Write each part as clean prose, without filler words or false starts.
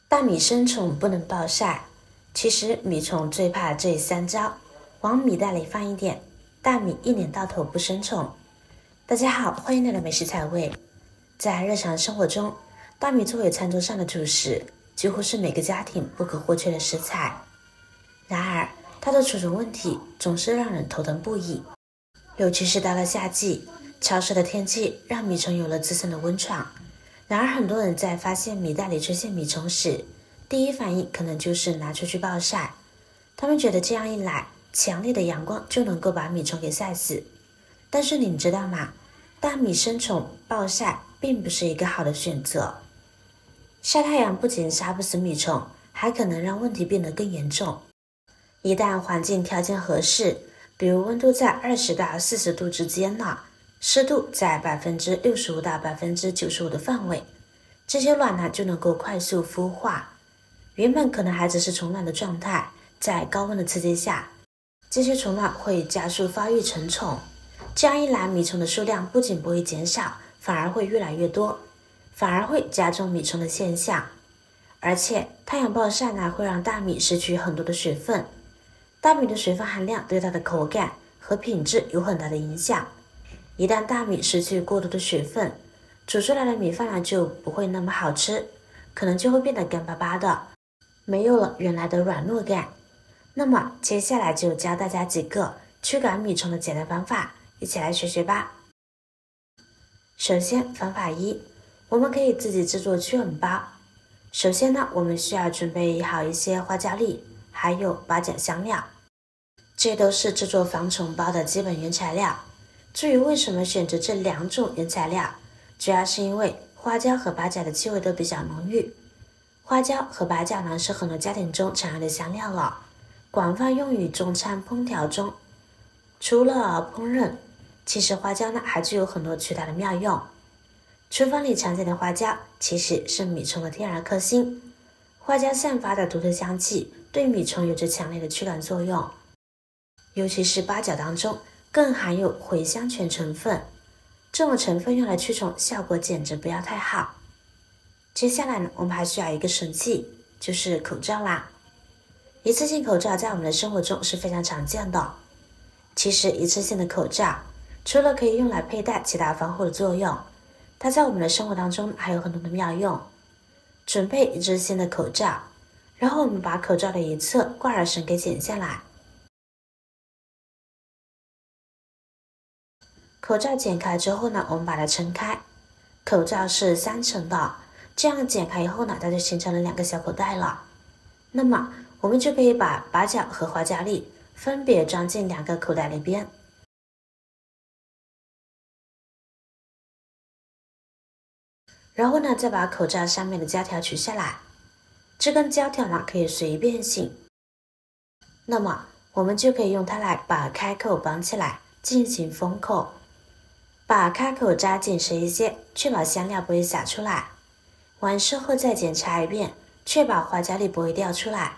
大米生虫不能暴晒，其实米虫最怕这3招，往米袋里放一点，大米一年到头不生虫。大家好，欢迎来到美食彩味。在日常生活中，大米作为餐桌上的主食，几乎是每个家庭不可或缺的食材。然而，它的储存问题总是让人头疼不已，尤其是到了夏季，潮湿的天气让米虫有了自身的温床。然而，很多人在发现米袋里出现米虫时，第一反应可能就是拿出去暴晒。他们觉得这样一来，强烈的阳光就能够把米虫给晒死。但是你知道吗？大米生虫暴晒并不是一个好的选择。晒太阳不仅杀不死米虫，还可能让问题变得更严重。一旦环境条件合适，比如温度在20到40度之间呢，湿度在65%到95%的范围，这些卵呢就能够快速孵化。原本可能还只是虫卵的状态，在高温的刺激下，这些虫卵会加速发育成虫。这样一来，米虫的数量不仅不会减少，反而会越来越多，反而会加重米虫的现象。而且太阳暴晒呢，会让大米失去很多的水分，大米的水分含量对它的口感和品质有很大的影响。一旦大米失去过多的水分，煮出来的米饭呢就不会那么好吃，可能就会变得干巴巴的，没有了原来的软糯感。那么接下来就教大家几个驱赶米虫的简单方法，一起来学学吧。首先，方法1，我们可以自己制作驱蚊包。首先呢，我们需要准备好一些花椒粒，还有八角香料，这都是制作防虫包的基本原材料。至于为什么选择这2种原材料，主要是因为花椒和八角的气味都比较浓郁。花椒和八角呢是很多家庭中常用的香料了，广泛用于中餐烹调中。除了烹饪，其实花椒呢还具有很多其他的妙用。厨房里常见的花椒其实是米虫的天然克星，花椒散发的独特香气对米虫有着强烈的驱赶作用，尤其是八角当中更含有茴香醛成分，这种成分用来驱虫效果简直不要太好。接下来呢，我们还需要一个神器，就是口罩啦。一次性口罩在我们的生活中是非常常见的。其实一次性的口罩除了可以用来佩戴起到防护的作用，它在我们的生活当中还有很多的妙用。准备一次性的口罩，然后我们把口罩的一侧挂耳绳给剪下来。口罩剪开之后呢，我们把它撑开。口罩是3层的，这样剪开以后呢，它就形成了2个小口袋了。那么我们就可以把八角和花椒粒分别装进2个口袋里边。然后呢，再把口罩上面的胶条取下来。这根胶条呢可以随意变形，那么我们就可以用它来把开口绑起来，进行封口。把开口扎紧实一些，确保香料不会洒出来。完事后再检查一遍，确保花椒粒不会掉出来，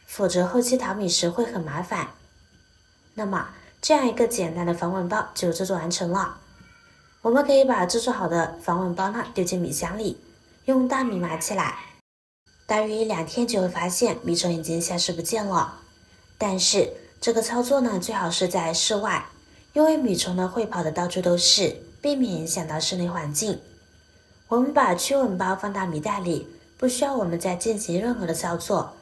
否则后期淘米时会很麻烦。那么这样一个简单的防蚊包就制作完成了。我们可以把制作好的防蚊包呢丢进米箱里，用大米码起来。大约1-2天就会发现米虫已经消失不见了。但是这个操作呢最好是在室外，因为米虫呢会跑得到处都是，避免影响到室内环境。我们把驱蚊包放到米袋里，不需要我们再进行任何的操作，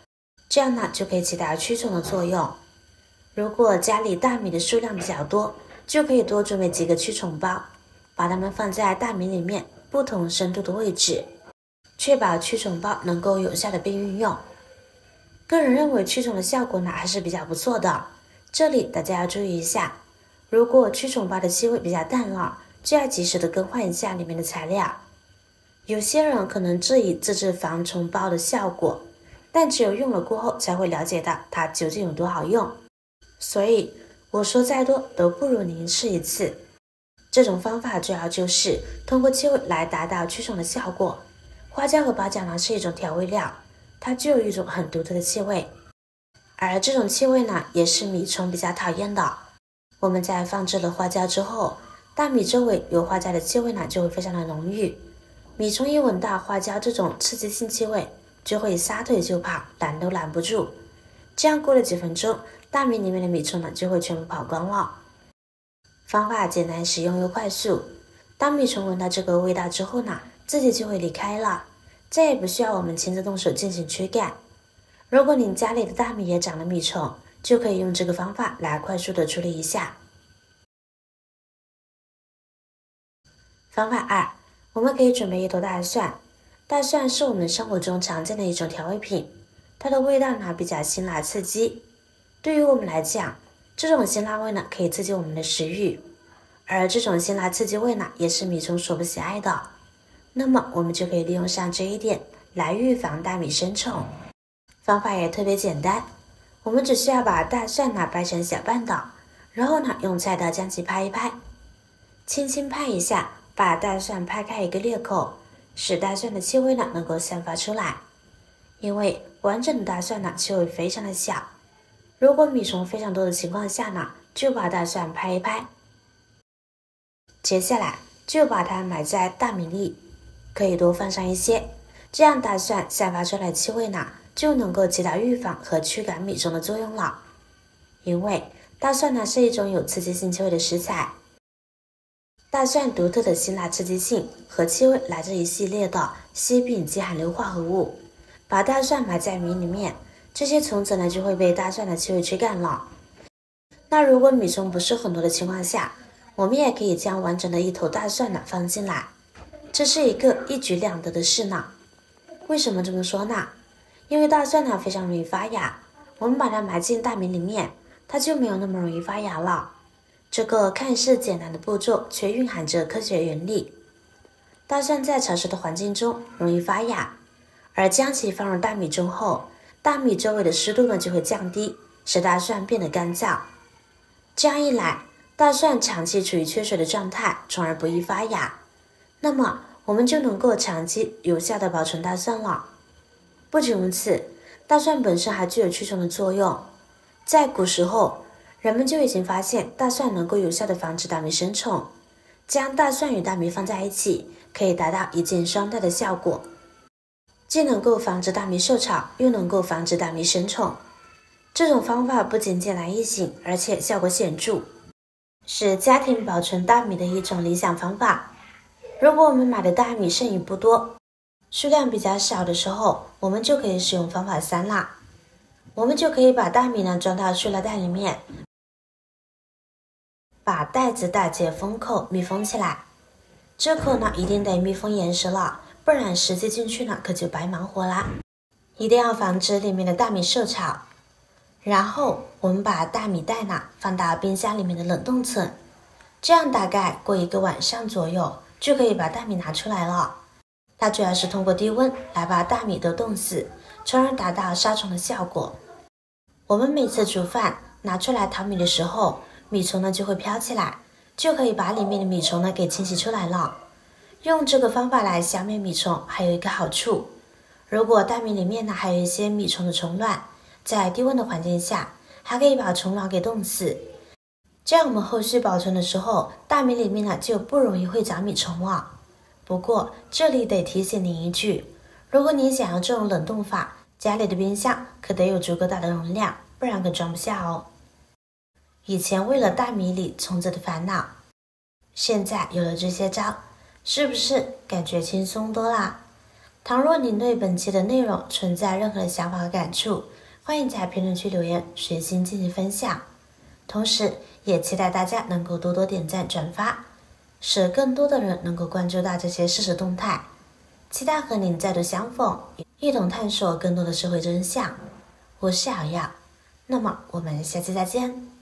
这样呢就可以起到驱虫的作用。如果家里大米的数量比较多，就可以多准备几个驱虫包，把它们放在大米里面不同深度的位置，确保驱虫包能够有效的被运用。个人认为驱虫的效果呢还是比较不错的，这里大家要注意一下，如果驱虫包的气味比较淡了，就要及时的更换一下里面的材料。有些人可能质疑自制防虫包的效果，但只有用了过后才会了解到它究竟有多好用。所以我说再多都不如您试一次。这种方法主要就是通过气味来达到驱虫的效果。花椒和八角呢是一种调味料，它具有一种很独特的气味，而这种气味呢也是米虫比较讨厌的。我们在放置了花椒之后，大米周围有花椒的气味呢就会非常的浓郁，米虫一闻到花椒这种刺激性气味，就会撒腿就跑，拦都拦不住。这样过了几分钟，大米里面的米虫呢就会全部跑光了。方法简单实用又快速，当米虫闻到这个味道之后呢，自己就会离开了，再也不需要我们亲自动手进行驱赶。如果您家里的大米也长了米虫，就可以用这个方法来快速的处理一下。方法2，我们可以准备一头大蒜。大蒜是我们生活中常见的一种调味品，它的味道呢比较辛辣刺激。对于我们来讲，这种辛辣味呢可以刺激我们的食欲，而这种辛辣刺激味呢也是米虫所不喜爱的。那么我们就可以利用上这一点来预防大米生虫。方法也特别简单，我们只需要把大蒜呢掰成小半刀，然后呢用菜刀将其拍一拍，轻轻拍一下，把大蒜拍开一个裂口，使大蒜的气味呢能够散发出来。因为完整的大蒜呢气味非常的小，如果米虫非常多的情况下呢，就把大蒜拍一拍。接下来就把它埋在大米里，可以多放上一些，这样大蒜散发出来的气味呢就能够起到预防和驱赶米虫的作用了。因为大蒜呢是一种有刺激性气味的食材，大蒜独特的辛辣刺激性和气味来自一系列的烯丙基含硫化合物。把大蒜埋在米里面，这些虫子呢就会被大蒜的气味驱赶了。那如果米虫不是很多的情况下，我们也可以将完整的一头大蒜呢放进来，这是一个一举两得的事呢。为什么这么说呢？因为大蒜呢非常容易发芽，我们把它埋进大米里面，它就没有那么容易发芽了。这个看似简单的步骤却蕴含着科学原理。大蒜在潮湿的环境中容易发芽，而将其放入大米中后，大米周围的湿度呢就会降低，使大蒜变得干燥。这样一来，大蒜长期处于缺水的状态，从而不易发芽。那么我们就能够长期有效的保存大蒜了。不仅如此，大蒜本身还具有驱虫的作用。在古时候，人们就已经发现大蒜能够有效的防止大米生虫。将大蒜与大米放在一起，可以达到一箭双雕的效果，既能够防止大米受潮，又能够防止大米生虫。这种方法不仅简单易行，而且效果显著，是家庭保存大米的一种理想方法。如果我们买的大米剩余不多，数量比较少的时候，我们就可以使用方法3啦。我们就可以把大米呢装到塑料袋里面，把袋子打结封口密封起来。这口呢一定得密封严实了，不然实际进去呢可就白忙活啦。一定要防止里面的大米受潮。然后我们把大米袋呢放到冰箱里面的冷冻层，这样大概过1个晚上左右就可以把大米拿出来了。它主要是通过低温来把大米都冻死，从而达到杀虫的效果。我们每次煮饭拿出来淘米的时候，米虫呢就会飘起来，就可以把里面的米虫呢给清洗出来了。用这个方法来消灭米虫还有一个好处，如果大米里面呢还有一些米虫的虫卵，在低温的环境下还可以把虫卵给冻死，这样我们后续保存的时候，大米里面呢就不容易会长米虫了。不过这里得提醒您一句，如果您想要这种冷冻法，家里的冰箱可得有足够大的容量，不然可装不下哦。以前为了大米里虫子的烦恼，现在有了这些招，是不是感觉轻松多啦？倘若您对本期的内容存在任何的想法和感触，欢迎在评论区留言，随心进行分享。同时也期待大家能够多多点赞转发，使更多的人能够关注到这些事实动态。期待和您再度相逢，一同探索更多的社会真相。我是瑶瑶，那么我们下期再见。